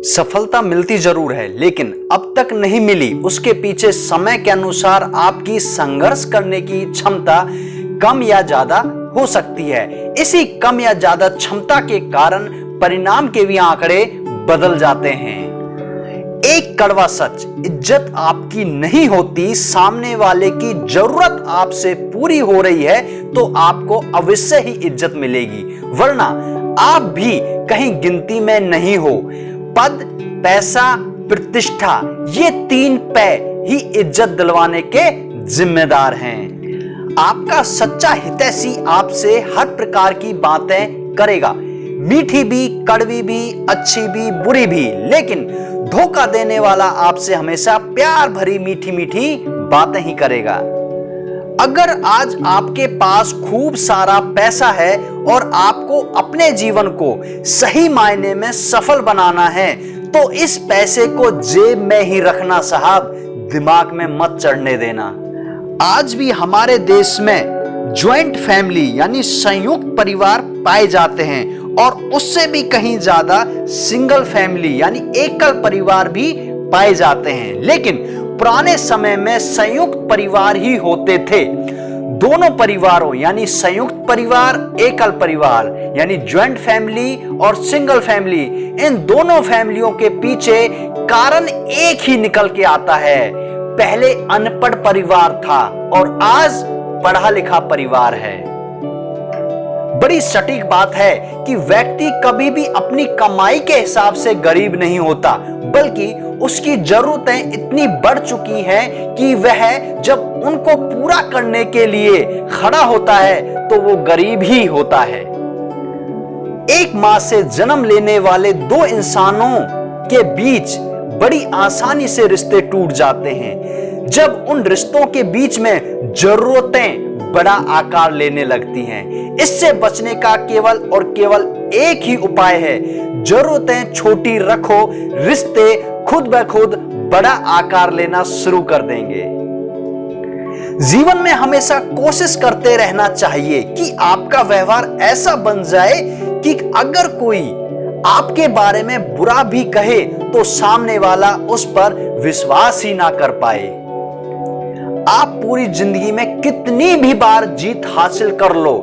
सफलता मिलती जरूर है, लेकिन अब तक नहीं मिली उसके पीछे समय के अनुसार आपकी संघर्ष करने की क्षमता कम या ज्यादा हो सकती है। इसी कम या ज्यादा क्षमता के कारण परिणाम के भी आंकड़े बदल जाते हैं। एक कड़वा सच, इज्जत आपकी नहीं होती, सामने वाले की जरूरत आपसे पूरी हो रही है तो आपको अवश्य ही इज्जत मिलेगी, वरना आप भी कहीं गिनती में नहीं हो। पद, पैसा, प्रतिष्ठा, ये 3 पै ही इज्जत दिलवाने के जिम्मेदार हैं। आपका सच्चा हितैषी आपसे हर प्रकार की बातें करेगा, मीठी भी, कड़वी भी, अच्छी भी, बुरी भी, लेकिन धोखा देने वाला आपसे हमेशा प्यार भरी मीठी मीठी बातें ही करेगा। अगर आज आपके पास खूब सारा पैसा है और आपको अपने जीवन को सही मायने में सफल बनाना है तो इस पैसे को जेब में ही रखना साहब, दिमाग में मत चढ़ने देना। आज भी हमारे देश में ज्वाइंट फैमिली यानी संयुक्त परिवार पाए जाते हैं और उससे भी कहीं ज्यादा सिंगल फैमिली यानी एकल परिवार भी पाए जाते हैं। लेकिन पुराने समय में संयुक्त परिवार ही होते थे। दोनों परिवारों यानी संयुक्त परिवार, एकल परिवार यानी ज्वाइंट फैमिली और सिंगल फैमिली, इन दोनों फैमिलियों के पीछे कारण एक ही निकल के आता है। पहले अनपढ़ परिवार था और आज पढ़ा लिखा परिवार है। बड़ी सटीक बात है कि व्यक्ति कभी भी अपनी कमाई के हिसाब से गरीब नहीं होता, बल्कि उसकी जरूरतें इतनी बढ़ चुकी हैं कि वह जब उनको पूरा करने के लिए खड़ा होता है तो वो गरीब ही होता है। एक मां से जन्म लेने वाले 2 इंसानों के बीच बड़ी आसानी से रिश्ते टूट जाते हैं जब उन रिश्तों के बीच में जरूरतें बड़ा आकार लेने लगती हैं। इससे बचने का केवल और केवल एक ही उपाय है, जरूरतें छोटी रखो, रिश्ते खुद ब खुद बड़ा आकार लेना शुरू कर देंगे। जीवन में हमेशा कोशिश करते रहना चाहिए कि आपका व्यवहार ऐसा बन जाए कि अगर कोई आपके बारे में बुरा भी कहे तो सामने वाला उस पर विश्वास ही ना कर पाए। आप पूरी जिंदगी में कितनी भी बार जीत हासिल कर लो,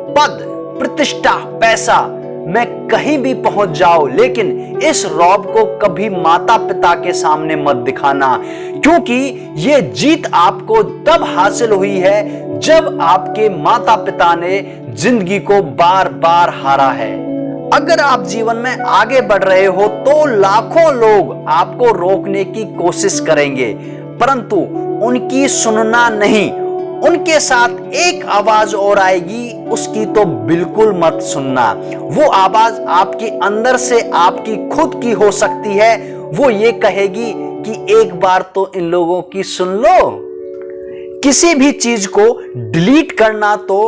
पद, प्रतिष्ठा, पैसा में कहीं भी पहुंच जाओ, लेकिन इस रौब को कभी माता पिता के सामने मत दिखाना, क्योंकि ये जीत आपको तब हासिल हुई है जब आपके माता पिता ने जिंदगी को बार बार हारा है। अगर आप जीवन में आगे बढ़ रहे हो तो लाखों लोग आपको रोकने की कोशिश करेंगे, परंतु उनकी सुनना नहीं। उनके साथ एक आवाज और आएगी, उसकी तो बिल्कुल मत सुनना। वो आवाज आपके अंदर से आपकी खुद की हो सकती है। वो ये कहेगी कि एक बार तो इन लोगों की सुन लो। किसी भी चीज को डिलीट करना तो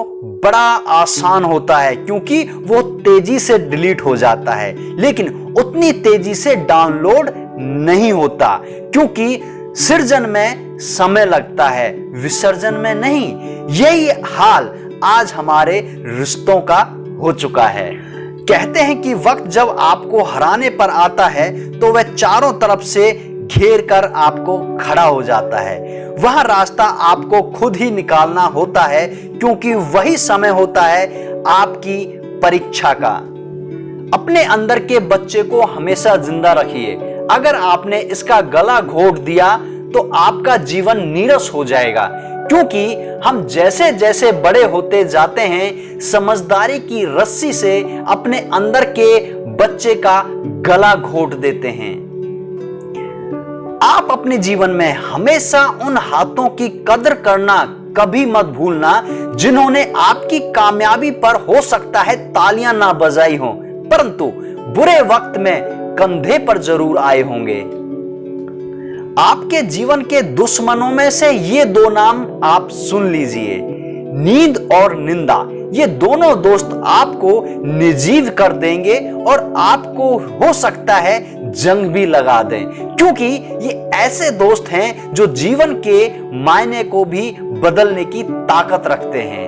बड़ा आसान होता है क्योंकि वो तेजी से डिलीट हो जाता है, लेकिन उतनी तेजी से डाउनलोड नहीं होता, क्योंकि सृजन में समय लगता है, विसर्जन में नहीं। यही हाल आज हमारे रिश्तों का हो चुका है। कहते हैं कि वक्त जब आपको हराने पर आता है तो वह चारों तरफ से घेर कर आपको खड़ा हो जाता है। वह रास्ता आपको खुद ही निकालना होता है, क्योंकि वही समय होता है आपकी परीक्षा का। अपने अंदर के बच्चे को हमेशा जिंदा रखिए। अगर आपने इसका गला घोट दिया तो आपका जीवन नीरस हो जाएगा, क्योंकि हम जैसे जैसे बड़े होते जाते हैं समझदारी की रस्सी से अपने अंदर के बच्चे का गला घोट देते हैं। आप अपने जीवन में हमेशा उन हाथों की कदर करना कभी मत भूलना जिन्होंने आपकी कामयाबी पर हो सकता है तालियां ना बजाई हो, परंतु बुरे वक्त में कंधे पर जरूर आए होंगे। आपके जीवन के दुश्मनों में से ये 2 नाम आप सुन लीजिए, नींद और निंदा। ये दोनों दोस्त आपको निर्जीव कर देंगे और आपको हो सकता है जंग भी लगा दें, क्योंकि ये ऐसे दोस्त हैं जो जीवन के मायने को भी बदलने की ताकत रखते हैं।